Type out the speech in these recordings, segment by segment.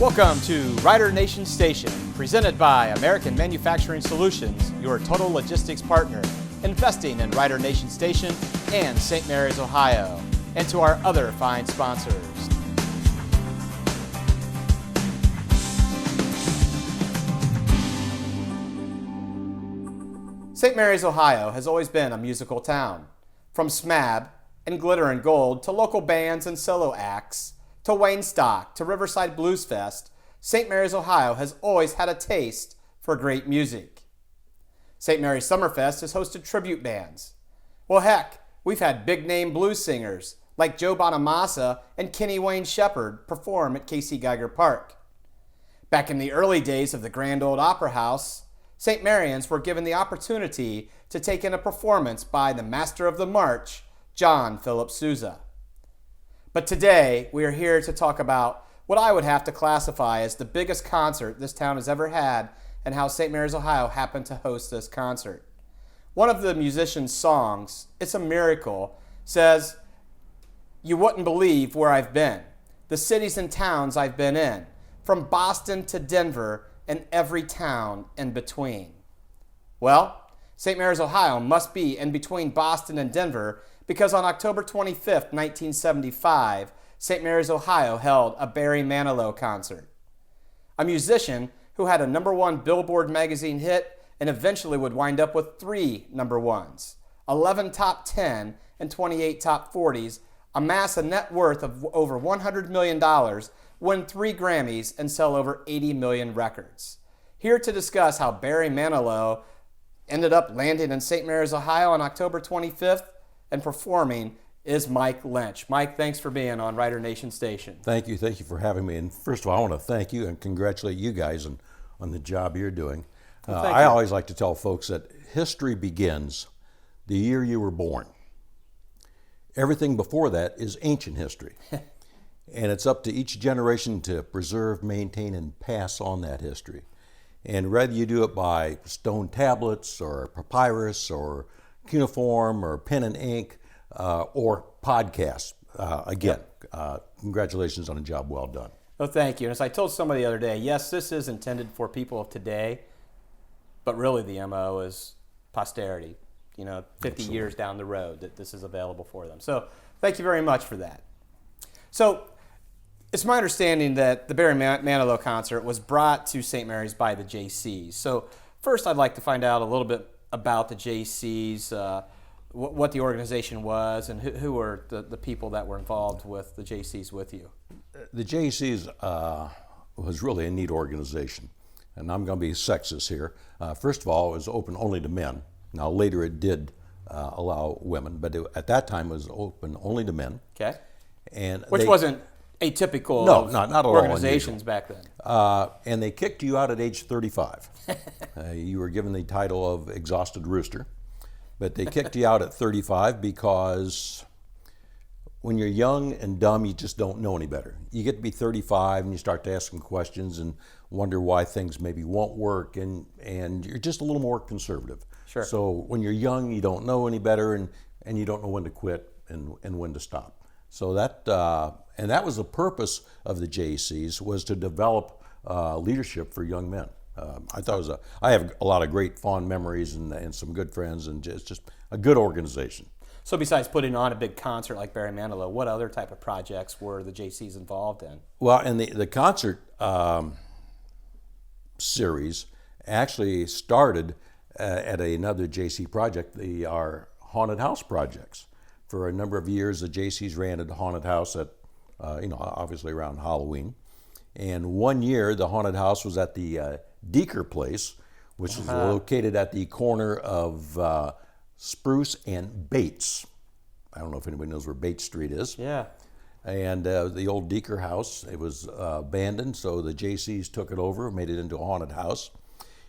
Welcome to Rider Nation Station, presented by American Manufacturing Solutions, your total logistics partner, investing in Rider Nation Station and St. Mary's, Ohio, and to our other fine sponsors. St. Mary's, Ohio has always been a musical town. From SMAB and Glitter and Gold to local bands and solo acts, to Wayne Stock, to Riverside Blues Fest, St. Mary's, Ohio has always had a taste for great music. St. Mary's Summerfest has hosted tribute bands. Well, heck, we've had big-name blues singers like Joe Bonamassa and Kenny Wayne Shepherd perform at K.C. Geiger Park. Back in the early days of the Grand Ole Opera House, St. Marians were given the opportunity to take in a performance by the Master of the March, John Philip Sousa. But today, we are here to talk about what I would have to classify as the biggest concert this town has ever had and how St. Mary's, Ohio happened to host this concert. One of the musician's songs, It's a Miracle, says, "You wouldn't believe where I've been, the cities and towns I've been in, from Boston to Denver and every town in between." Well, St. Mary's, Ohio must be in between Boston and Denver because on October 25th, 1975, St. Mary's, Ohio held a Barry Manilow concert. A musician who had a #1 Billboard magazine hit and eventually would wind up with 3 number ones, 11 top 10, and 28 top 40s, amass a net worth of over $100 million, win 3 Grammys, and sell over 80 million records. Here to discuss how Barry Manilow ended up landing in St. Mary's, Ohio on October 25th and performing is Mike Lynch. Mike, thanks for being on Rider Nation Station. Thank you for having me. And first of all, I want to thank you and congratulate you guys on the job you're doing. Well, I always like to tell folks that history begins the year you were born. Everything before that is ancient history. And it's up to each generation to preserve, maintain, and pass on that history. And whether you do it by stone tablets or papyrus or cuneiform or pen and ink or podcasts, congratulations on a job well done. Well, thank you. And as I told somebody the other day, yes, this is intended for people of today, but really the MO is posterity, 50 Absolutely. years down the road that this is available for them. So thank you very much for that. So it's my understanding that the Barry Manilow concert was brought to St. Mary's by the Jaycees. So first I'd like to find out a little bit about the Jaycees, what the organization was, and who were the people that were involved with the Jaycees with you. The Jaycees was really a neat organization, and I'm going to be sexist here. First of all, it was open only to men. Now later it did allow women, but at that time it was open only to men. Okay. Which wasn't atypical no, of not at all organizations unusual. back then. And they kicked you out at age 35. You were given the title of Exhausted Rooster, but they kicked you out at 35 because when you're young and dumb, you just don't know any better. You get to be 35 and you start to ask some questions and wonder why things maybe won't work, and you're just a little more conservative. Sure. So when you're young, you don't know any better, and you don't know when to quit and when to stop. So that was the purpose of the Jaycees, was to develop leadership for young men. I have a lot of great fond memories and some good friends, and it's just a good organization. So besides putting on a big concert like Barry Manilow, what other type of projects were the Jaycees involved in? Well, and the concert series actually started at another Jaycee project, our haunted house projects. For a number of years, the Jaycees ran a haunted house at, obviously around Halloween. And one year, the haunted house was at the Deeker Place, which is located at the corner of Spruce and Bates. I don't know if anybody knows where Bates Street is. Yeah. And the old Deeker house, it was abandoned, so the Jaycees took it over, made it into a haunted house.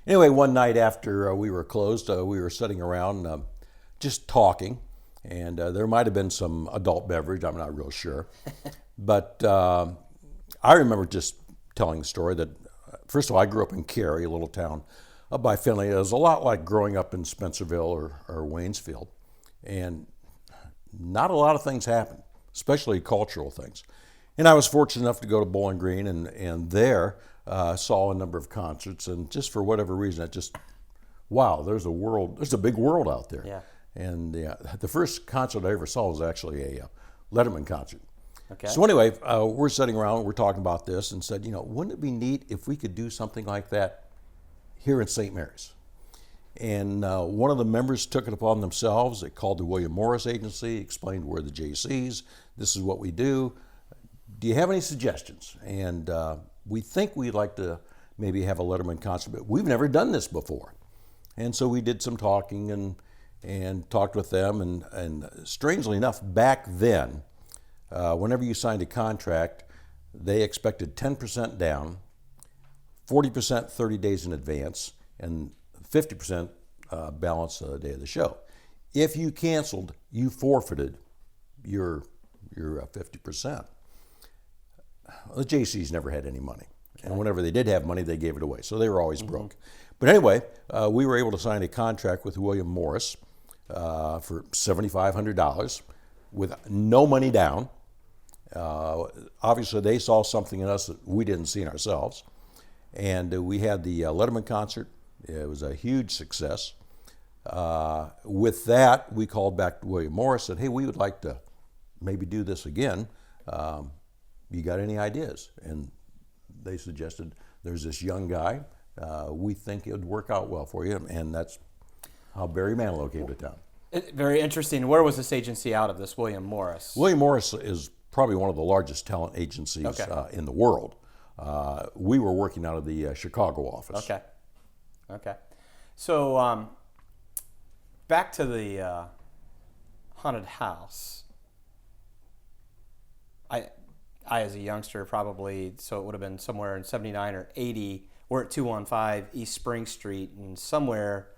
Anyway, one night after we were closed, we were sitting around just talking. And there might have been some adult beverage, I'm not real sure. But I remember just telling the story that, first of all, I grew up in Cary, a little town up by Findlay. It was a lot like growing up in Spencerville or Waynesfield. And not a lot of things happened, especially cultural things. And I was fortunate enough to go to Bowling Green, and there saw a number of concerts. And just for whatever reason, I just, wow, there's a big world out there. Yeah. And the first concert I ever saw was actually a Letterman concert. Okay. So anyway, we're sitting around, we're talking about this, and said, wouldn't it be neat if we could do something like that here in St. Mary's? And one of the members took it upon themselves. They called the William Morris Agency, explained we're the Jaycees. This is what we do. Do you have any suggestions? And we think we'd like to maybe have a Letterman concert, but we've never done this before. And so we did some talking and talked with them. And strangely enough, back then, whenever you signed a contract, they expected 10% down, 40% 30 days in advance, and 50% balance the day of the show. If you canceled, you forfeited your 50%. The Jaycees never had any money. Okay. And whenever they did have money, they gave it away. So they were always broke. But anyway, we were able to sign a contract with William Morris for $7,500 with no money down. Obviously, they saw something in us that we didn't see in ourselves. And we had the Letterman concert. It was a huge success. With that, we called back to William Morris, said, hey, we would like to maybe do this again. You got any ideas? And they suggested, there's this young guy. We think it would work out well for you. And that's how Barry Manilow came to town. Very interesting. Where was this agency out of, this William Morris? William Morris is probably one of the largest talent agencies in the world. We were working out of the Chicago office. Okay. So back to the haunted house. I, as a youngster, probably, so it would have been somewhere in 79 or 80. We're at 215 East Spring Street, and somewhere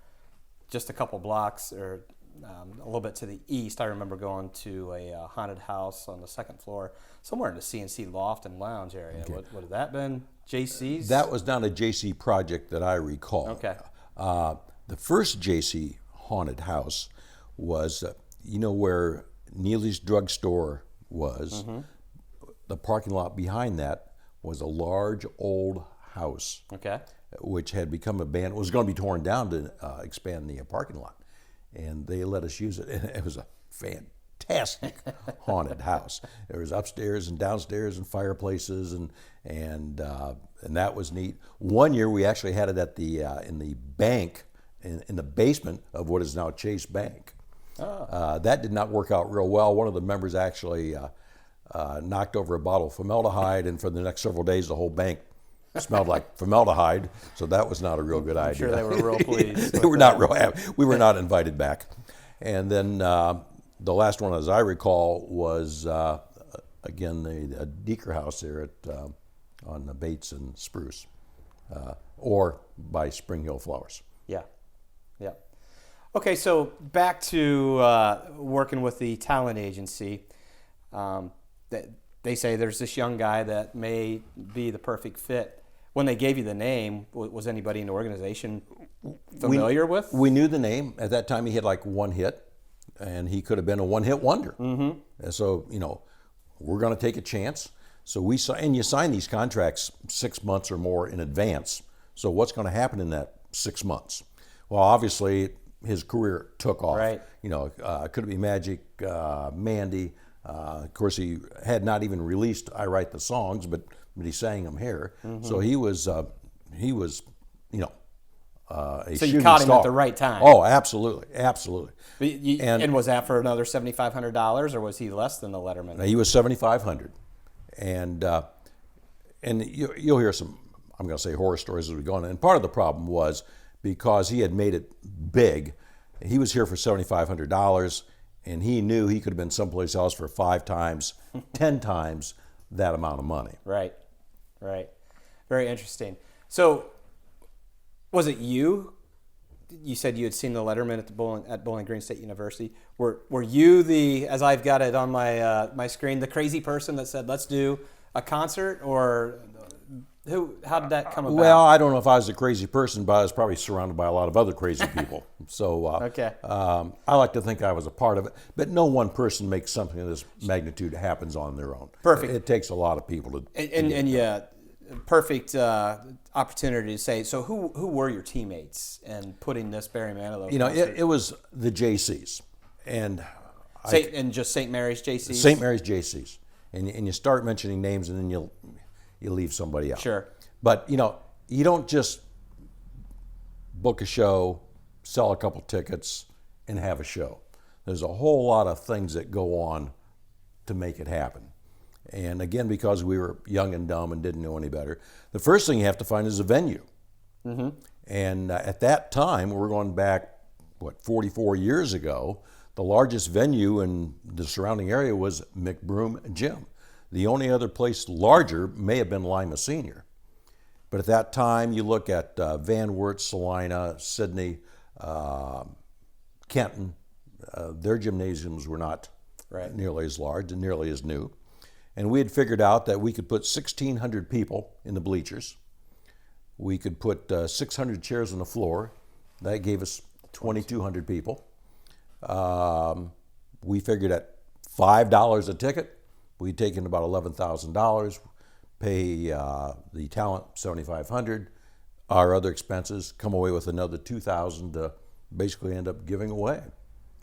just a couple blocks or a little bit to the east, I remember going to a haunted house on the second floor, somewhere in the CNC Loft and Lounge area. Okay. What had that been? Jaycees? That was down a Jaycee project that I recall. Okay. The first Jaycee haunted house was, where Neely's drugstore was. Mm-hmm. The parking lot behind that was a large old house. Okay. Which had become abandoned. It was going to be torn down to expand the parking lot. And they let us use it. And it was a fantastic haunted house. There was upstairs and downstairs and fireplaces, and that was neat. One year we actually had it at the in the bank in the basement of what is now Chase Bank. Oh. That did not work out real well. One of the members actually knocked over a bottle of formaldehyde, and for the next several days the whole bank smelled like formaldehyde, so that was not a real good idea. I'm sure they were real pleased. They were not real happy. We were not invited back. And then the last one, as I recall, was again the Deaker House there on the Bates and Spruce, or by Spring Hill Flowers. Yeah. Okay, so back to working with the talent agency. They say there's this young guy that may be the perfect fit. When they gave you the name, was anybody in the organization familiar with? We knew the name. At that time, he had like one hit, and he could have been a one-hit wonder. Mm-hmm. And so, we're going to take a chance. So you sign these contracts 6 months or more in advance. So what's going to happen in that 6 months? Well, obviously, his career took off. Right. Could it be Magic, Mandy? Of course, he had not even released "I Write the Songs," but he sang them here. Mm-hmm. So he was, a so you caught him at the right time. Oh, absolutely. And was that for another $7,500, or was he less than the Letterman? He was $7,500, and you'll hear some, I'm going to say, horror stories as we go on. And part of the problem was because he had made it big. He was here for $7,500. And he knew he could have been someplace else for 5 times, 10 times that amount of money. Right. Very interesting. So, was it you? You said you had seen the Letterman at Bowling Green State University. Were you the, as I've got it on my screen, the crazy person that said, "Let's do a concert"? Or How did that come about? Well, I don't know if I was a crazy person, but I was probably surrounded by a lot of other crazy people. So Okay. I like to think I was a part of it. But no one person makes something of this magnitude happens on their own. Perfect. It takes a lot of people to. And yeah, perfect opportunity to say. So who were your teammates in putting this Barry Manilow? It was the Jaycees, and just St. Mary's Jaycees. St. Mary's Jaycees, and you start mentioning names, and then you leave somebody out. Sure. But you don't just book a show, sell a couple tickets, and have a show. There's a whole lot of things that go on to make it happen. And again, because we were young and dumb and didn't know any better, the first thing you have to find is a venue. Mm-hmm. And at that time, we're going back, 44 years ago, the largest venue in the surrounding area was McBroom Gym. The only other place larger may have been Lima Senior. But at that time, you look at Van Wert, Salina, Sydney, Kenton, their gymnasiums were not nearly as large and nearly as new. And we had figured out that we could put 1,600 people in the bleachers. We could put 600 chairs on the floor. That gave us 2,200 people. We figured at $5 a ticket, we'd take in about $11,000, pay the talent $7,500, our other expenses, come away with another $2,000 to basically end up giving away.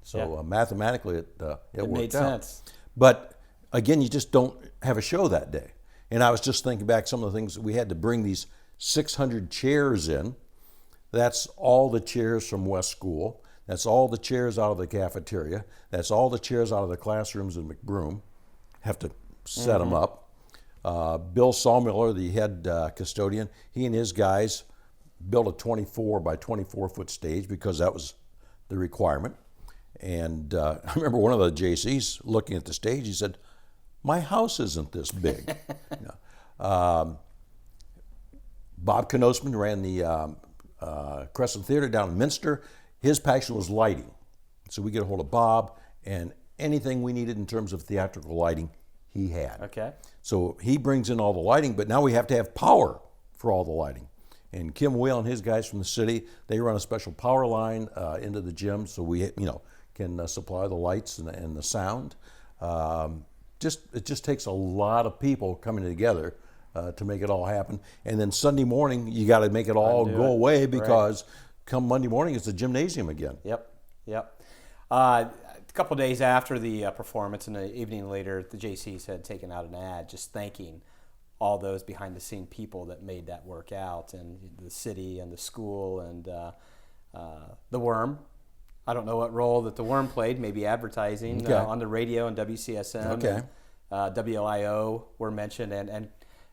So mathematically, it worked made out. sense. But again, you just don't have a show that day. And I was just thinking back some of the things that we had to bring these 600 chairs in. That's all the chairs from West School. That's all the chairs out of the cafeteria. That's all the chairs out of the classrooms in McBroom. Have to set them up. Bill Sawmiller, the head custodian, he and his guys built a 24 by 24 foot stage because that was the requirement. And I remember one of the Jaycees looking at the stage, he said, "My house isn't this big." Bob Knosman ran the Crescent Theater down in Minster. His passion was lighting. So we get a hold of Bob, and anything we needed in terms of theatrical lighting, he had. Okay. So he brings in all the lighting, but now we have to have power for all the lighting. And Kim Whale and his guys from the city, they run a special power line into the gym so we can supply the lights and the sound. It just takes a lot of people coming together to make it all happen. And then Sunday morning, you got to make it all go away because come Monday morning, it's the gymnasium again. Yep. A couple of days after the performance, and the evening later, the Jaycees had taken out an ad just thanking all those behind-the-scene people that made that work out, and the city and the school and the Worm. I don't know what role that the Worm played, maybe advertising on the radio and WCSM. Okay. And, WLIO were mentioned, and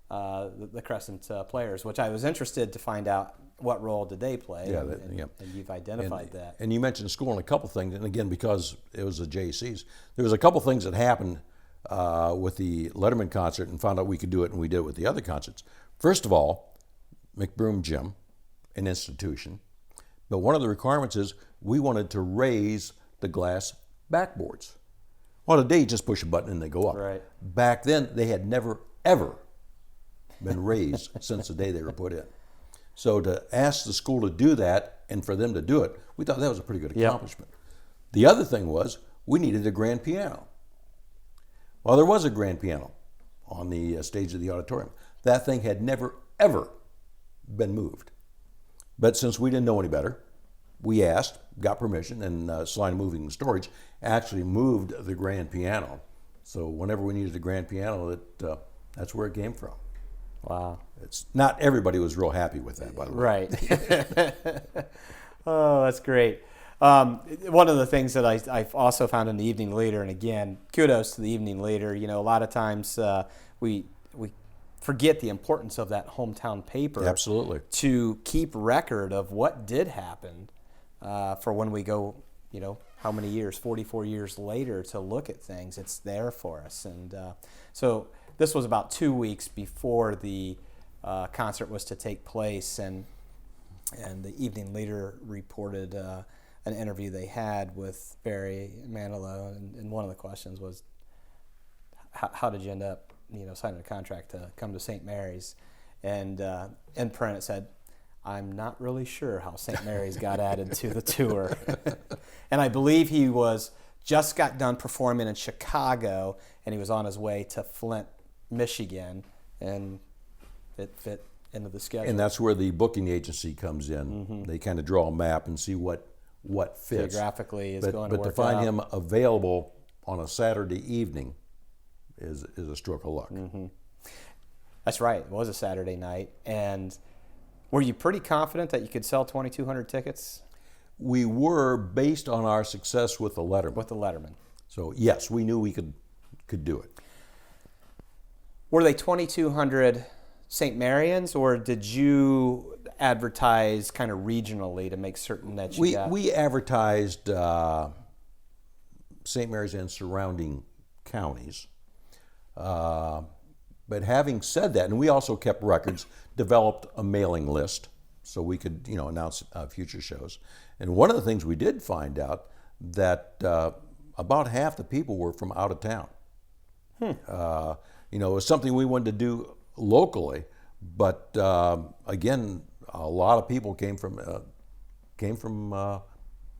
the Crescent players, which I was interested to find out what role did they play, and you've identified that. And you mentioned school and a couple things, and again, because it was the Jaycees, there was a couple things that happened with the Letterman concert and found out we could do it, and we did it with the other concerts. First of all, McBroom Gym, an institution, but one of the requirements is we wanted to raise the glass backboards. Well, today you just push a button and they go up. Right. Back then, they had never, ever been raised since the day they were put in. So to ask the school to do that and for them to do it, we thought that was a pretty good accomplishment. The other thing was we needed a grand piano. Well, there was a grand piano on the stage of the auditorium. That thing had never, ever been moved. But since we didn't know any better, we asked, got permission, and Slide Moving and Storage actually moved the grand piano. So whenever we needed a grand piano, that's where it came from. Wow. It's not everybody was real happy with that, by the way. Right. Oh, that's great. One of the things that I've also found in the Evening Leader, and again, kudos to the Evening Leader. A lot of times we forget the importance of that hometown paper. Absolutely. To keep record of what did happen for when we go, how many years, 44 years later, to look at things. It's there for us. And so this was about 2 weeks before the concert was to take place, and the Evening Leader reported an interview they had with Barry Manilow, and one of the questions was, how did you end up, signing a contract to come to St. Mary's? and in print it said, "I'm not really sure how St. Mary's got added to the tour." And I believe he just got done performing in Chicago, and he was on his way to Flint, Michigan, and it fit into the schedule. And that's where the booking agency comes in. They kind of draw a map and see what fits. Geographically is going to work But to find out. him available on a Saturday evening is a stroke of luck. That's right. It was a Saturday night. And were you pretty confident that you could sell 2,200 tickets? We were, based on our success with the Letterman. With the Letterman. So yes, we knew we could do it. Were they 2,200 St. Marians, or did you advertise kind of regionally to make certain that you got... We advertised St. Mary's and surrounding counties. But having said that, and we also kept records, developed a mailing list so we could, announce future shows. And one of the things we did find out that about half the people were from out of town. It was something we wanted to do locally, but again, a lot of people came from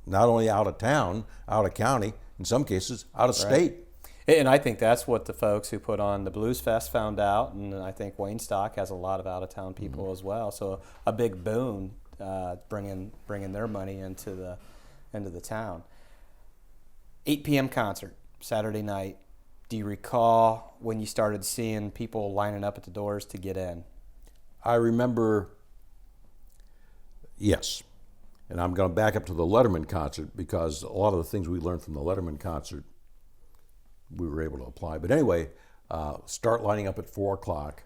not only out of town, out of county, in some cases out of state. And I think that's what the folks who put on the Blues Fest found out, and I think Wayne Stock has a lot of out-of-town people as well. So a big boon, bringing their money into the town. 8 p.m. concert Saturday night. Do you recall when you started seeing people lining up at the doors to get in? I remember, yes. And I'm going to back up to the Letterman concert because a lot of the things we learned from the Letterman concert we were able to apply. But anyway, start lining up at 4 o'clock,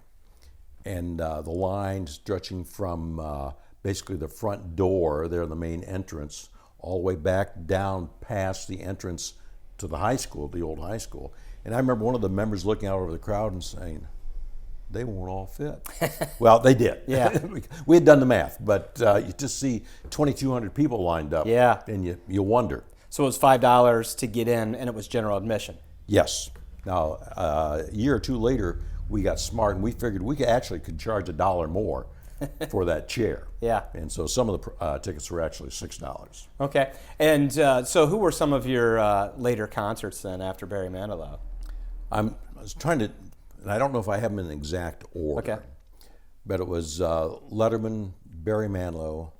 and the line stretching from basically the front door there, the main entrance, all the way back down past the entrance to the high school, the old high school. And I remember one of the members looking out over the crowd and saying, they won't all fit. Well, they did. Yeah. We had done the math, but you just see 2,200 people lined up. Yeah. And you wonder. So it was $5 to get in, and it was general admission. Yes. Now, a year or two later, we got smart, and we figured we could charge $1 more for that chair. Yeah. And so some of the tickets were actually $6. Okay. And so who were some of your later concerts then after Barry Manilow? I was trying to, and I don't know if I have them in exact order. Okay. But it was Letterman, Barry Manilow,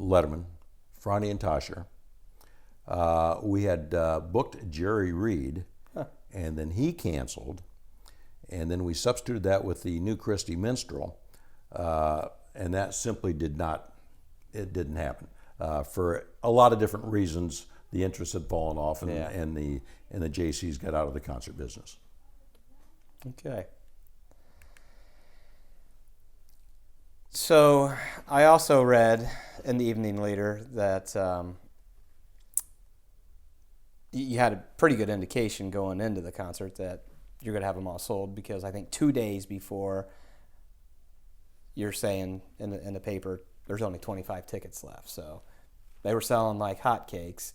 Letterman, Franny and Tasher. We had booked Jerry Reed, and then he canceled. And then we substituted that with the New Christie Minstrel, and that simply didn't happen. For a lot of different reasons, the interest had fallen off, and the Jaycees got out of the concert business. Okay. So I also read in the Evening Leader that you had a pretty good indication going into the concert that you're going to have them all sold, because I think 2 days before you're saying in the paper there's only 25 tickets left. So they were selling like hotcakes.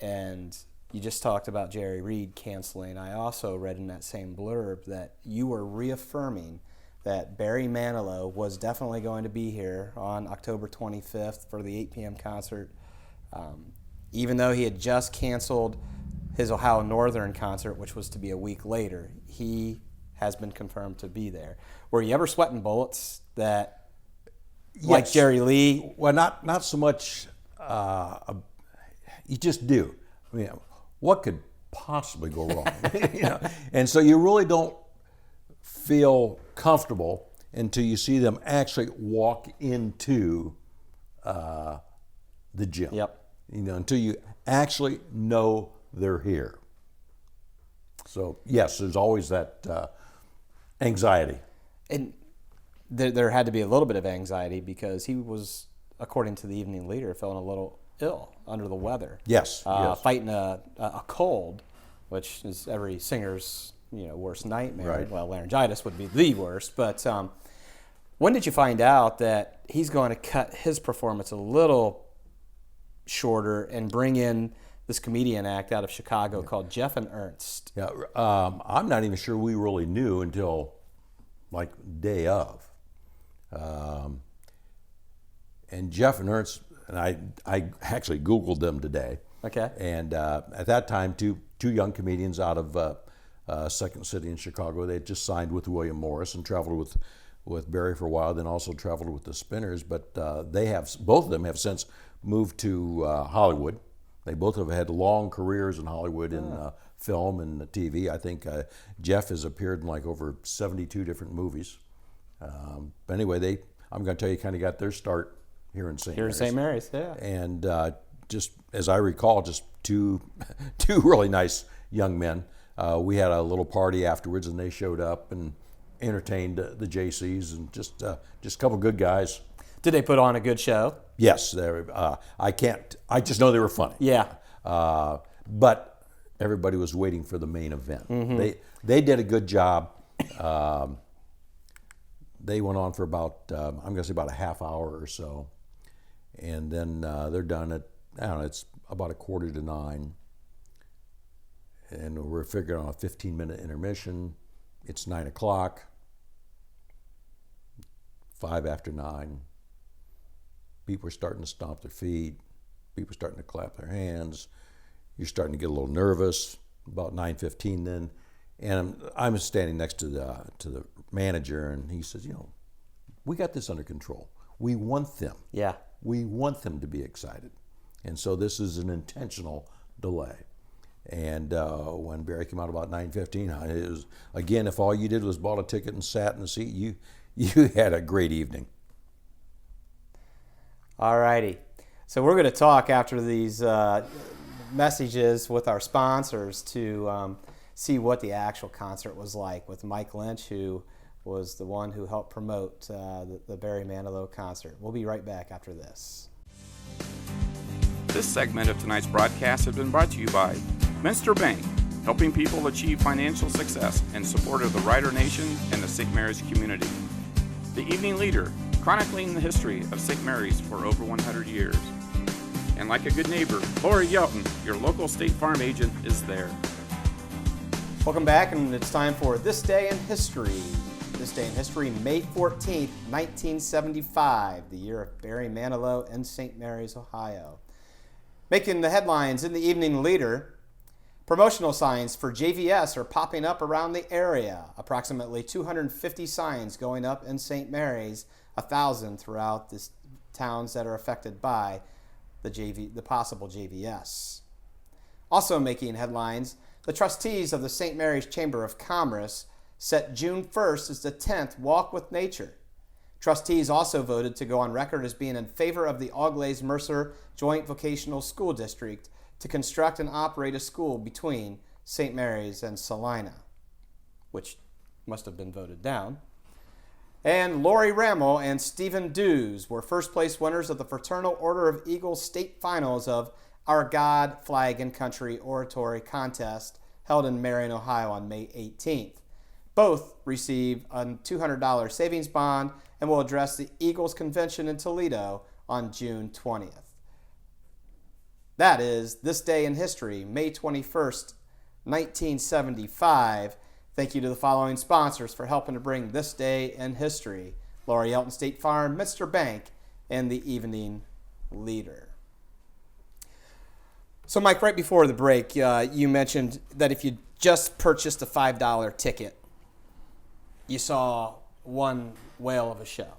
And you just talked about Jerry Reed canceling. I also read in that same blurb that you were reaffirming that Barry Manilow was definitely going to be here on October 25th for the 8 p.m. concert, even though he had just canceled his Ohio Northern concert, which was to be a week later. He has been confirmed to be there. Were you ever sweating bullets that, like Jerry Lee? Well, not so much. You just do. I mean, what could possibly go wrong? And so you really don't feel comfortable until you see them actually walk into the gym. Yep. Until you actually know they're here. So yes, there's always that anxiety. And there had to be a little bit of anxiety because he was, according to the Evening Leader, feeling a little ill, under the weather. Yes. Fighting a cold, which is every singer's worst nightmare. Right. Well, laryngitis would be the worst. But when did you find out that he's going to cut his performance a little shorter and bring in this comedian act out of Chicago called Jeff and Ernst? Yeah, I'm not even sure we really knew until like day of. And Jeff and Ernst, and I actually Googled them today. Okay. And at that time, two young comedians out of Second City in Chicago. They had just signed with William Morris and traveled with Barry for a while, then also traveled with the Spinners. But both of them have since moved to Hollywood. They both have had long careers in Hollywood in film and TV. I think Jeff has appeared in like over 72 different movies. But anyway, I'm going to tell you, kind of got their start here in St. Mary's. Here in St. Mary's, yeah. And just as I recall, just two really nice young men. We had a little party afterwards, and they showed up and entertained the Jaycees, and just a couple good guys. Did they put on a good show? Yes, I just know they were funny. Yeah. But everybody was waiting for the main event. Mm-hmm. They did a good job. They went on for about I'm going to say about a half hour or so, and then they're done at, I don't know, it's about 8:45, and we're figuring on a 15-minute intermission. It's 9 o'clock, 5 after 9. People are starting to stomp their feet. People are starting to clap their hands. You're starting to get a little nervous. About 9:15 then, and I'm standing next to the manager, and he says, we got this under control. We want them. Yeah. We want them to be excited, and so this is an intentional delay. And when Barry came out about 9:15, it was, again, if all you did was bought a ticket and sat in the seat, you had a great evening. All righty. So we're going to talk after these messages with our sponsors to see what the actual concert was like with Mike Lynch, who was the one who helped promote the Barry Manilow concert. We'll be right back after this. This segment of tonight's broadcast has been brought to you by Minster Bank, helping people achieve financial success in support of the Rider Nation and the St. Mary's community. The Evening Leader, chronicling the history of St. Mary's for over 100 years. And like a good neighbor, Lori Yelton, your local State Farm agent, is there. Welcome back, and it's time for This Day in History. This Day in History, May 14th, 1975, the year of Barry Manilow in St. Mary's, Ohio. Making the headlines in the Evening Leader, promotional signs for JVS are popping up around the area. Approximately 250 signs going up in St. Mary's, 1,000 throughout the towns that are affected by the possible JVS. Also making headlines, the trustees of the St. Mary's Chamber of Commerce set June 1st as the 10th Walk with Nature. Trustees also voted to go on record as being in favor of the Auglaize-Mercer Joint Vocational School District to construct and operate a school between St. Mary's and Salina, which must have been voted down. And Lori Rammel and Stephen Dews were first-place winners of the Fraternal Order of Eagles state finals of Our God, Flag, and Country Oratory Contest held in Marion, Ohio on May 18th. Both received a $200 savings bond and will address the Eagles Convention in Toledo on June 20th. That is This Day in History, May 21st, 1975. Thank you to the following sponsors for helping to bring This Day in History: Lori Elton State Farm, Minster Bank, and the Evening Leader. So, Mike, right before the break, you mentioned that if you just purchased a $5 ticket, you saw one whale of a show.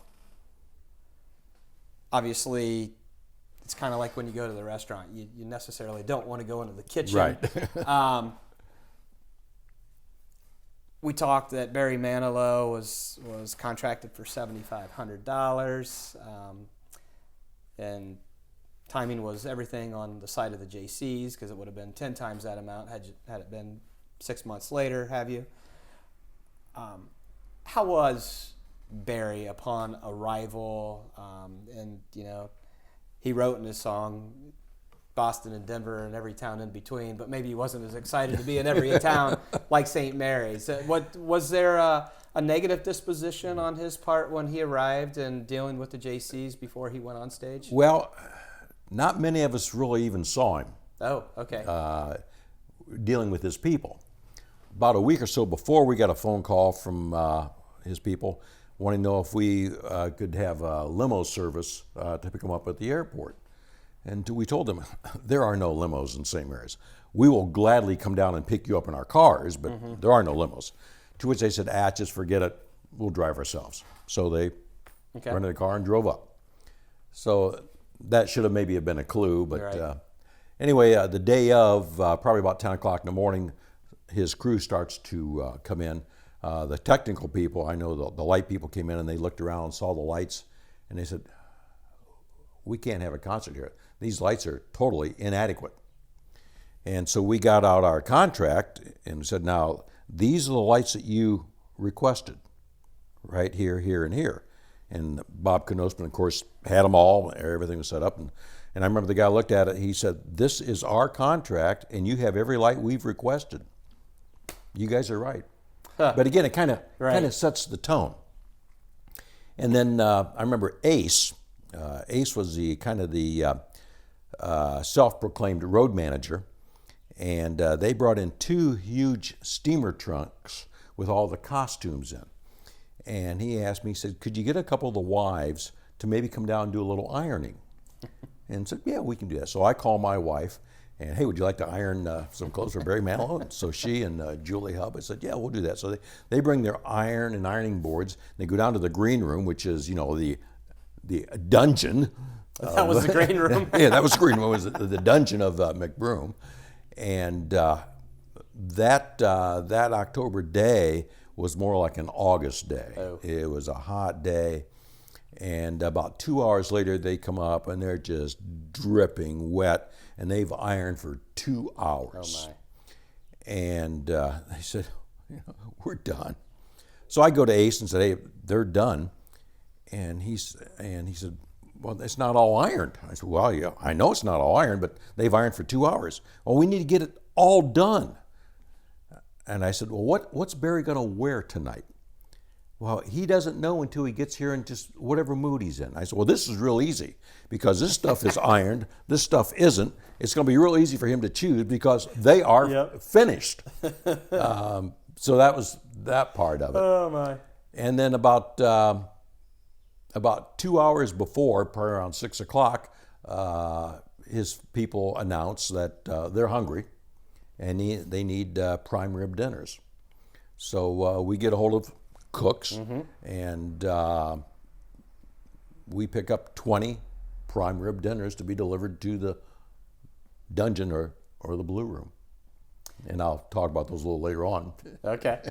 Obviously, it's kind of like when you go to the restaurant. You necessarily don't want to go into the kitchen. Right. We talked that Barry Manilow was contracted for $7,500, and timing was everything on the side of the Jaycees, because it would have been 10 times that amount had it been 6 months later. Have you? How was Barry upon arrival? And he wrote in his song Boston and Denver and every town in between, but maybe he wasn't as excited to be in every town like St. Mary's. Was there a negative disposition on his part when he arrived and dealing with the Jaycees before he went on stage? Well, not many of us really even saw him. Oh, okay. Dealing with his people. About a week or so before, we got a phone call from his people. wanting to know if we could have a limo service to pick them up at the airport. And we told them, there are no limos in St. Mary's. We will gladly come down and pick you up in our cars, but there are no limos. To which they said, just forget it. We'll drive ourselves. So they rented a car and drove up. So that should have maybe been a clue. But right. Anyway, the day of, probably about 10 o'clock in the morning, his crew starts to come in. The technical people, I know the light people came in and they looked around and saw the lights. And they said, we can't have a concert here. These lights are totally inadequate. And so we got out our contract and said, now, these are the lights that you requested, right here, here, and here. And Bob Knosman, of course, had them all. Everything was set up. And I remember the guy looked at it. He said, this is our contract, and you have every light we've requested. You guys are right. But again, it kind of sets the tone. And then I remember Ace. Ace was the self-proclaimed road manager. And they brought in 2 huge steamer trunks with all the costumes in. And he asked me, he said, could you get a couple of the wives to maybe come down and do a little ironing? And said, yeah, we can do that. So I called my wife and, hey, would you like to iron some clothes for Barry Manilow? And so she and Julie Hubb, I said, yeah, we'll do that. So they bring their iron and ironing boards. They go down to the green room, which is, the dungeon. That was the green room? Yeah, that was the green room. It was the dungeon of McBroom. And that October day was more like an August day. Oh. It was a hot day. And about 2 hours later, they come up and they're just dripping wet. And they've ironed for 2 hours. Oh, my. And they said, we're done. So I go to Ace and said, hey, they're done. And he said, well, it's not all ironed. I said, well, yeah, I know it's not all ironed, but they've ironed for 2 hours. Well, we need to get it all done. And I said, well, what's Barry going to wear tonight? Well, he doesn't know until he gets here in just whatever mood he's in. I said, well, this is real easy because this stuff is ironed. This stuff isn't. It's going to be real easy for him to choose because they are finished. So that was that part of it. Oh, my. And then about 2 hours before, probably around 6 o'clock, his people announce that they're hungry and they need prime rib dinners. So we get a hold of cooks and we pick up 20 prime rib dinners to be delivered to the dungeon or the blue room. And I'll talk about those a little later on. Okay.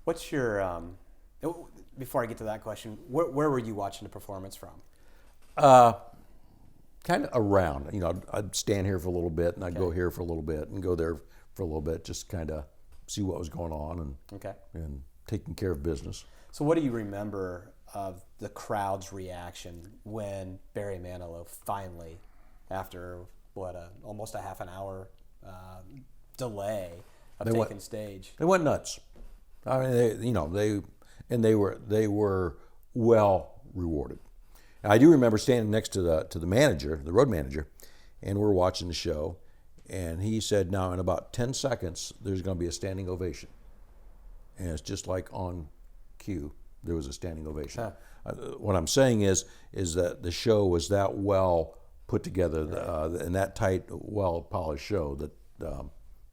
What's your, before I get to that question, where were you watching the performance from? Kind of around. I'd stand here for a little bit, and I'd go here for a little bit, and go there for a little bit, just kind of see what was going on and taking care of business. So what do you remember of the crowd's reaction when Barry Manilow finally, after almost a half an hour delay of taking stage? They went nuts. I mean, they were well rewarded. I do remember standing next to the manager, the road manager, and we're watching the show, and he said, now in about 10 seconds, there's going to be a standing ovation. And it's just like on cue, there was a standing ovation. What I'm saying is that the show was that well put together and that tight, well polished show that,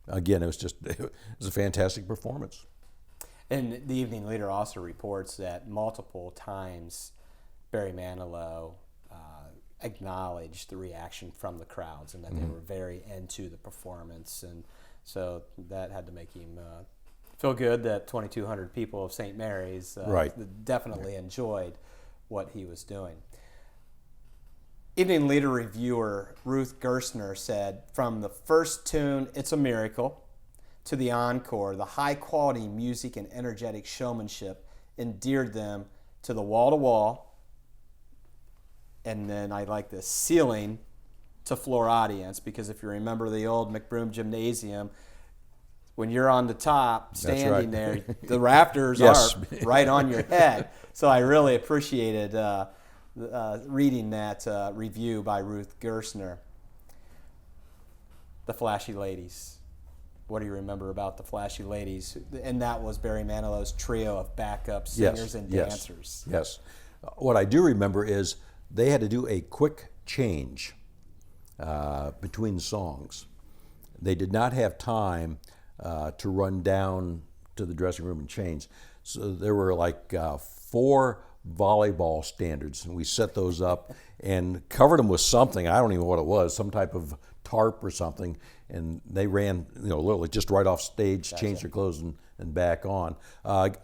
again, it was a fantastic performance. And the Evening Leader also reports that multiple times Barry Manilow acknowledged the reaction from the crowds and that they were very into the performance. And so that had to make him feel good that 2,200 people of St. Mary's definitely enjoyed what he was doing. Evening Leader reviewer Ruth Gerstner said, from the first tune, It's a Miracle, to the encore, the high-quality music and energetic showmanship endeared them to the wall-to-wall, and then I like the ceiling to floor audience, because if you remember the old McBroom Gymnasium, when you're on the top, standing there, the rafters are right on your head. So I really appreciated reading that review by Ruth Gerstner. The Flashy Ladies. what do you remember about the Flashy Ladies? And that was Barry Manilow's trio of backup singers and dancers. Yes. What I do remember is they had to do a quick change between songs. They did not have time to run down to the dressing room and change. So there were like 4 volleyball standards, and we set those up and covered them with something. I don't even know what it was, some type of tarp or something. And they ran, literally just right off stage, changed their clothes and back on.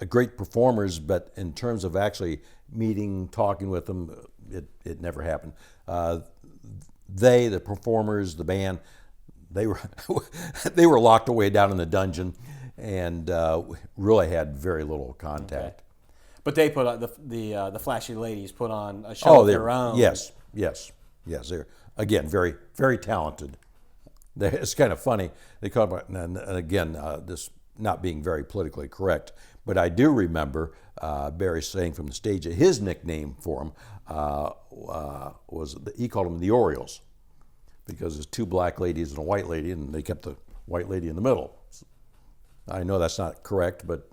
Great performers, but in terms of actually meeting, talking with them, it never happened. The performers, the band, they were locked away down in the dungeon, and really had very little contact. Okay. But they put on the Flashy Ladies put on a show of their own. Yes. They're again very, very talented. It's kind of funny. They call it, and again, this not being very politically correct, but I do remember Barry saying from the stage that his nickname for them was, he called them the Orioles, because there's 2 black ladies and a white lady, and they kept the white lady in the middle. I know that's not correct, but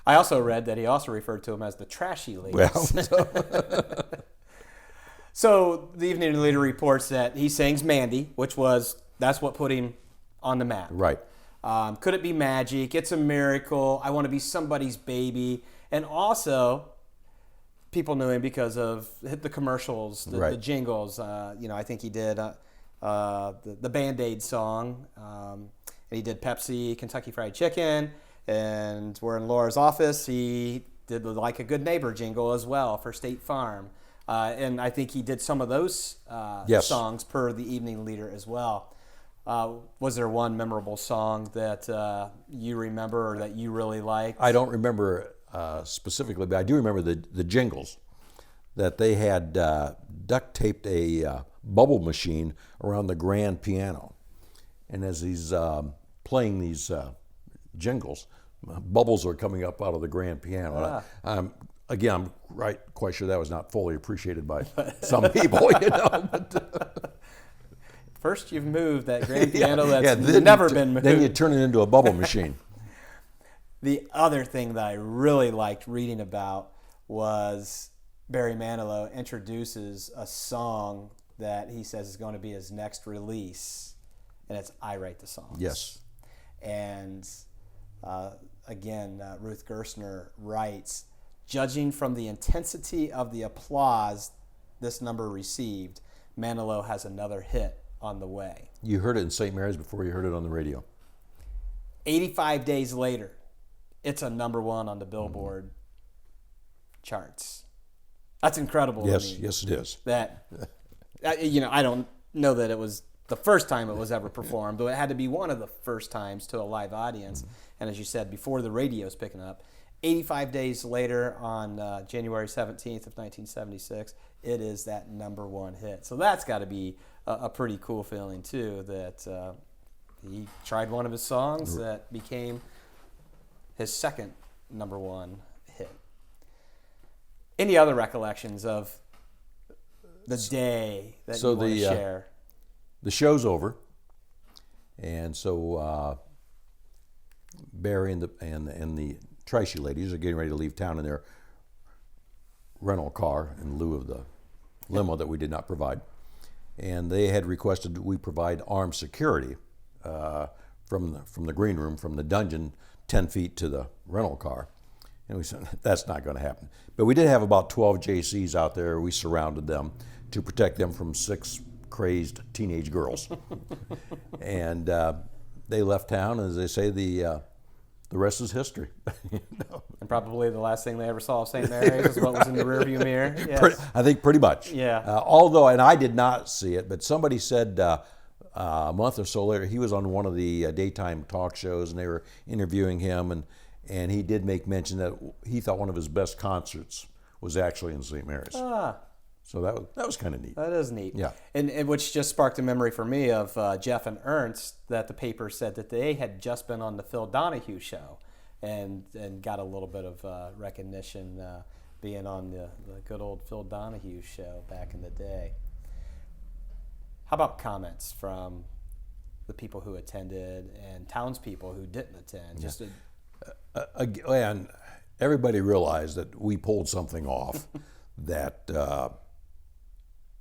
I also read that he also referred to them as the Trashy Ladies. well, So the Evening Leader reports that he sings Mandy, that's what put him on the map. right. Could it be magic? It's a miracle. I want to be somebody's baby. And also, people knew him because of the commercials, the jingles. I think he did the Band-Aid song. And he did Pepsi, Kentucky Fried Chicken. And we're in Laura's office. He did Like a Good Neighbor jingle as well for State Farm. And I think he did some of those songs per the Evening Leader as well. Was there one memorable song that you remember or that you really liked? I don't remember specifically, but I do remember the jingles, that they had duct taped a bubble machine around the grand piano. And as he's playing these jingles, bubbles are coming up out of the grand piano. Again, I'm quite sure that was not fully appreciated by some people, But, first, you've moved that grand piano that's never been moved. Then you turn it into a bubble machine. The other thing that I really liked reading about was Barry Manilow introduces a song that he says is going to be his next release, and it's I Write the Songs. Yes. And again, Ruth Gerstner writes, judging from the intensity of the applause this number received, Manilow has another hit on the way. You heard it in St. Mary's before you heard it on the radio. 85 days later, it's a number 1 on the Billboard charts. That's incredible. Yes, to me. yes, it is. That, I don't know that it was the first time it was ever performed, but it had to be one of the first times to a live audience. Mm-hmm. And as you said, before the radio's picking up, 85 days later on January 17th of 1976, it is that number 1 hit. So that's got to be a pretty cool feeling, too, that he tried one of his songs that became his second number 1 hit. Any other recollections of the day that you want to share? The show's over, and so Barry and the Trashy Ladies are getting ready to leave town in their rental car in lieu of the limo that we did not provide. And they had requested that we provide armed security from the green room, from the dungeon, 10 feet to the rental car. And we said, that's not going to happen. But we did have about 12 Jaycees out there. We surrounded them to protect them from 6 crazed teenage girls. And they left town, and as they say, the rest is history. And probably the last thing they ever saw of St. Mary's is what was in the rearview mirror. Yes. I think pretty much. Yeah. Although, and I did not see it, but somebody said a month or so later, he was on one of the daytime talk shows, and they were interviewing him, and he did make mention that he thought one of his best concerts was actually in St. Mary's. So that was kind of neat. That is neat. Yeah. And which just sparked a memory for me of Jeff and Ernst, that the paper said that they had just been on the Phil Donahue show and got a little bit of recognition being on the good old Phil Donahue show back in the day. How about comments from the people who attended and townspeople who didn't attend. Just to, And everybody realized that we pulled something off that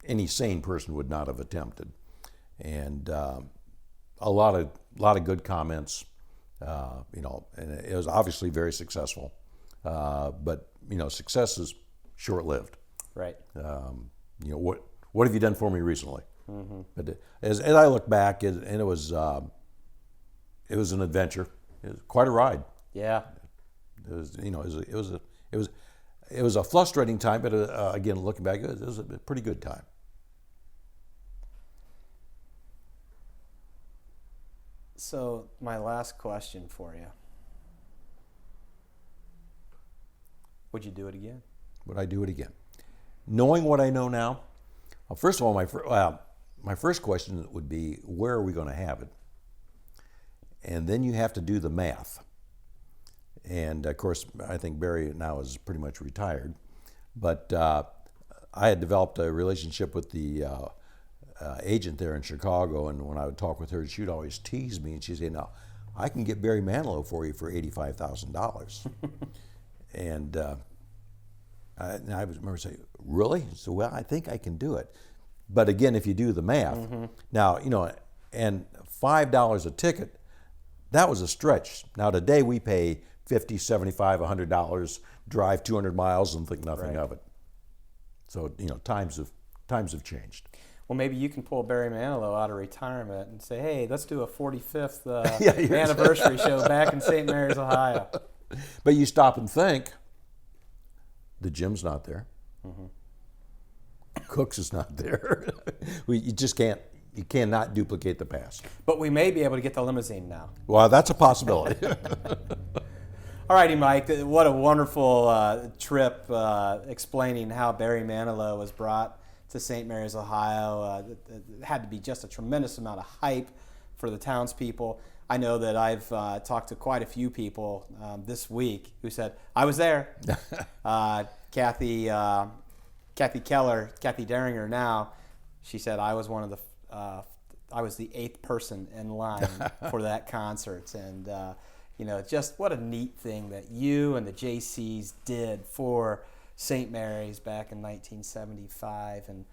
any sane person would not have attempted, and a lot of good comments. And it was obviously very successful, but success is short-lived. right. What have you done for me recently? Mm-hmm. But as I look back, it was an adventure. It was quite a ride. Yeah. It was a frustrating time, but again, looking back, it was a pretty good time. So my last question for you. Would you do it again? Would I do it again? Knowing what I know now, well, first of all, my first question would be, where are we going to have it? And then you have to do the math. And of course, I think Barry now is pretty much retired, but I had developed a relationship with the agent there in Chicago, and when I would talk with her, she'd always tease me, and she'd say, "Now, I can get Barry Manilow for you for $85,000." And I remember saying, "Really?" So, well, I think I can do it. But again, if you do the math, now, and $5 a ticket, that was a stretch. Now, today we pay $50, $75, $100, drive 200 miles and think nothing of it. So, times have changed. Well, maybe you can pull Barry Manilow out of retirement and say, hey, let's do a 45th Yeah, anniversary show back in St. Mary's, Ohio. But you stop and think, the gym's not there. Mm-hmm. Cooks is not there. You cannot duplicate the past. But we may be able to get the limousine now. Well, that's a possibility. All righty, Mike. What a wonderful trip explaining how Barry Manilow was brought to St. Mary's, Ohio. It had to be just a tremendous amount of hype for the townspeople. I know that I've talked to quite a few people this week who said, I was there. Kathy Keller, Kathy Daringer now, she said, I was I was the 8th person in line for that concert. And, just what a neat thing that you and the Jaycees did for St. Mary's back in 1975. And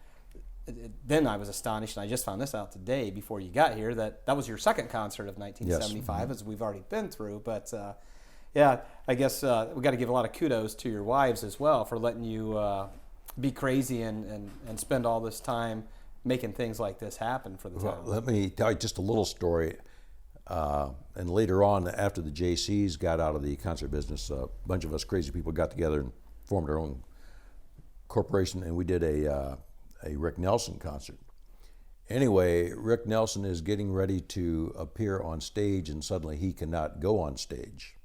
then I was astonished, and I just found this out today before you got here, that was your second concert of 1975, yes. as we've already been through. But, I guess we got to give a lot of kudos to your wives as well for letting you be crazy and spend all this time making things like this happen for the town. Well, let me tell you just a little story. And later on, after the Jaycees got out of the concert business, a bunch of us crazy people got together and formed our own corporation, and we did a Rick Nelson concert. Anyway, Rick Nelson is getting ready to appear on stage, and suddenly he cannot go on stage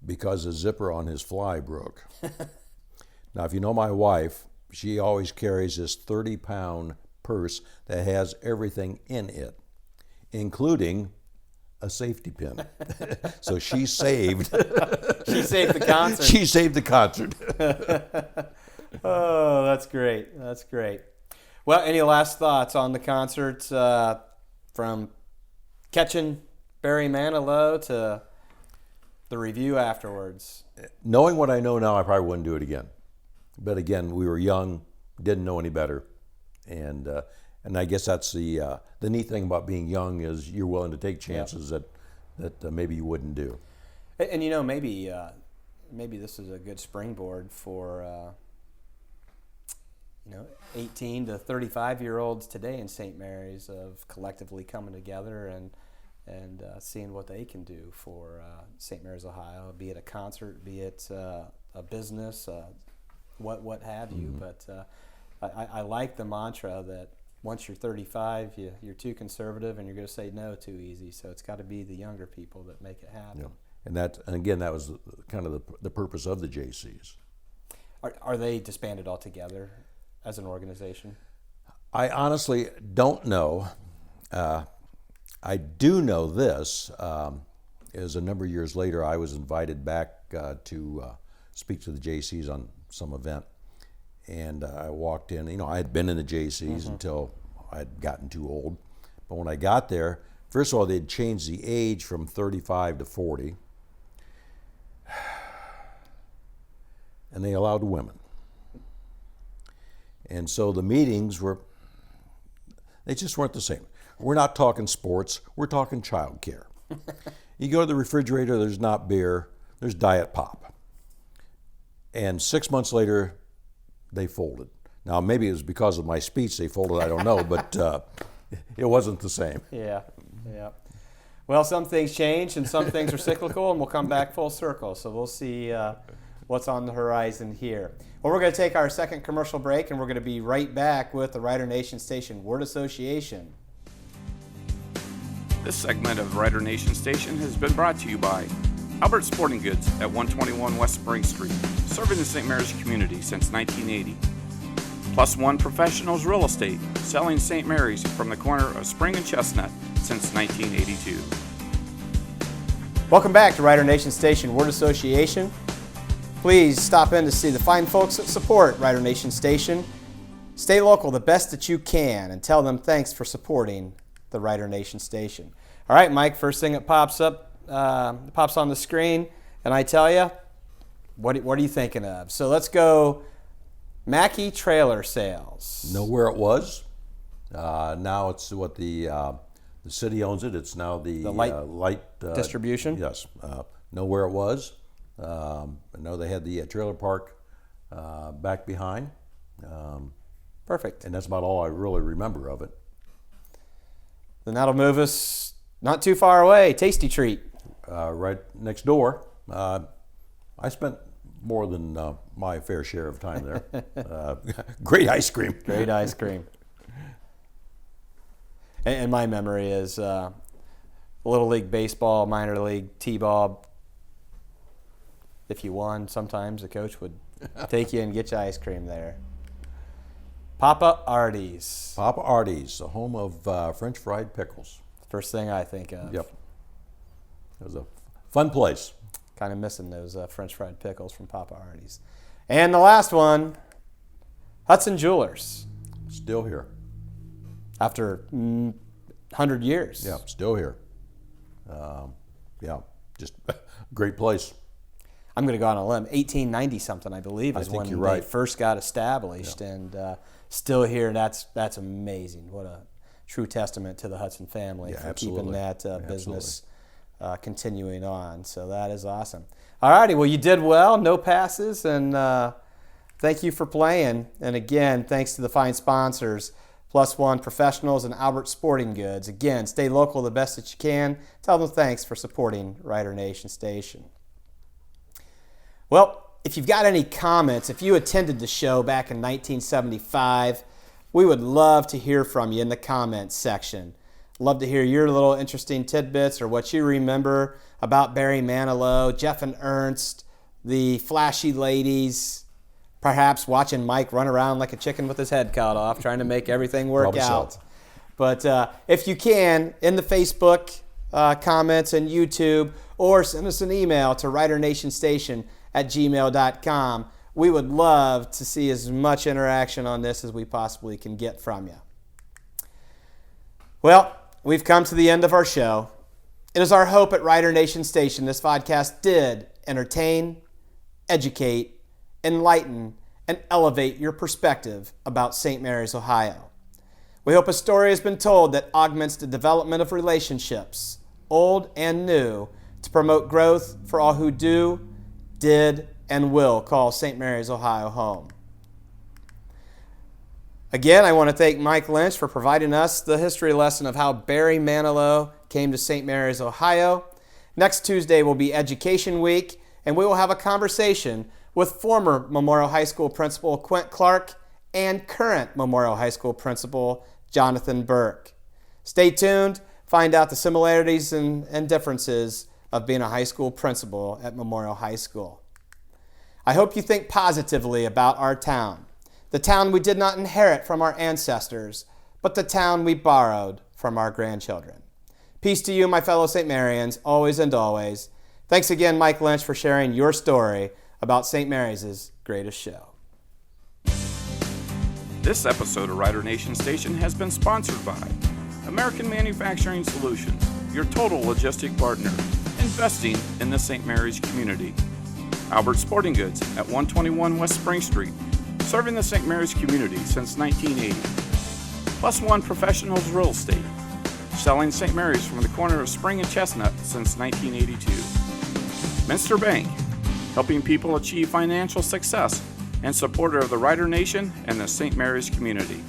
because a zipper on his fly broke. Now, if you know my wife, she always carries this 30-pound purse that has everything in it, including a safety pin. So she saved. She saved the concert. She saved the concert. Oh, that's great. That's great. Well, any last thoughts on the concert from catching Barry Manilow to the review afterwards? Knowing what I know now, I probably wouldn't do it again. But again, we were young, didn't know any better, and I guess that's the neat thing about being young is you're willing to take chances that maybe you wouldn't do. And maybe this is a good springboard for 18 to 35-year-olds today in St. Mary's of collectively coming together and seeing what they can do for St. Mary's, Ohio, be it a concert, be it a business, what have you. Mm-hmm. But I like the mantra that once you're 35, you're too conservative and you're going to say no too easy. So it's got to be the younger people that make it happen. Yeah. And again, that was kind of the purpose of the Jaycees. Are they disbanded altogether as an organization? I honestly don't know. I do know this. Is a number of years later, I was invited back to speak to the Jaycees on some event. And I walked in, I had been in the Jaycees until I had gotten too old. But when I got there, first of all, they'd changed the age from 35 to 40. And they allowed women. And so the meetings they just weren't the same. We're not talking sports, we're talking child care. You go to the refrigerator, there's not beer, there's Diet Pop. And 6 months later, they folded. Now, maybe it was because of my speech they folded, I don't know, but it wasn't the same. Yeah. Well, some things change and some things are cyclical, and we'll come back full circle. So we'll see what's on the horizon here. Well, we're going to take our second commercial break, and we're going to be right back with the Rider Nation Station Word Association. This segment of the Rider Nation Station has been brought to you by Albert Sporting Goods at 121 West Spring Street, serving the St. Mary's community since 1980. Plus One Professionals Real Estate, selling St. Mary's from the corner of Spring and Chestnut since 1982. Welcome back to Rider Nation Station Word Association. Please stop in to see the fine folks that support Rider Nation Station. Stay local the best that you can and tell them thanks for supporting the Rider Nation Station. All right, Mike, first thing that pops up, pops on the screen, and I tell you, what are you thinking of? So let's go Mackey Trailer Sales. Know where it was? Now it's what the city owns it. It's now the light distribution. Yes. Know where it was? I know they had the trailer park back behind. Perfect. And that's about all I really remember of it. Then that'll move us not too far away. Tasty Treat. Right next door. I spent more than my fair share of time there. Great ice cream. Great ice cream. And my memory is Little League Baseball, Minor League T-ball. If you won, sometimes the coach would take you and get you ice cream there. Papa Artie's. Papa Artie's, the home of French fried pickles. First thing I think of. Yep. It was a fun place. Kind of missing those French fried pickles from Papa Artie's. And the last one, Hudson Jewelers. Still here. After 100 years. Yeah, still here. Just great place. I'm going to go on a limb. 1890 something, I believe, is when they first got established, and still here. That's amazing. What a true testament to the Hudson family for keeping that business continuing on. So that is awesome. All righty, well, you did well. No passes, and thank you for playing. And again, thanks to the fine sponsors, Plus One Professionals and Albert Sporting Goods. Again, stay local the best that you can. Tell them thanks for supporting Rider Nation Station. Well, if you've got any comments, if you attended the show back in 1975, we would love to hear from you in the comments section. Love to hear your little interesting tidbits or what you remember about Barry Manilow, Jeff and Ernst, the flashy ladies, perhaps watching Mike run around like a chicken with his head cut off, trying to make everything work out. So. But if you can, in the Facebook comments and YouTube, or send us an email to ridernationstation@gmail.com. We would love to see as much interaction on this as we possibly can get from you. Well, we've come to the end of our show. It is our hope at Rider Nation Station this podcast did entertain, educate, enlighten, and elevate your perspective about St. Mary's, Ohio. We hope a story has been told that augments the development of relationships, old and new, to promote growth for all who do, did, and will call St. Mary's, Ohio home. Again, I want to thank Mike Lynch for providing us the history lesson of how Barry Manilow came to St. Mary's, Ohio. Next Tuesday will be Education Week, and we will have a conversation with former Memorial High School Principal Quint Clark and current Memorial High School Principal Jonathan Burke. Stay tuned, find out the similarities and differences of being a high school principal at Memorial High School. I hope you think positively about our town, the town we did not inherit from our ancestors, but the town we borrowed from our grandchildren. Peace to you, my fellow St. Marians, always and always. Thanks again, Mike Lynch, for sharing your story about St. Mary's' greatest show. This episode of Rider Nation Station has been sponsored by American Manufacturing Solutions, your total logistic partner, investing in the St. Mary's community. Albert Sporting Goods at 121 West Spring Street, serving the St. Mary's community since 1980. Plus One Professionals Real Estate, selling St. Mary's from the corner of Spring and Chestnut since 1982. Minster Bank, helping people achieve financial success and supporter of the Rider Nation and the St. Mary's community.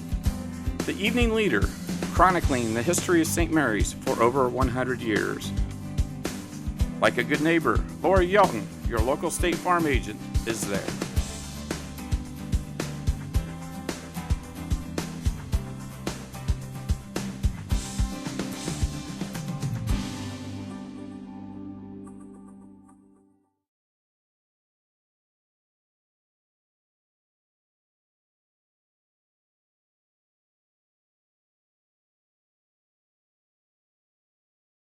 The Evening Leader, chronicling the history of St. Mary's for over 100 years. Like a good neighbor, Laura Yelton, your local State Farm agent, is there.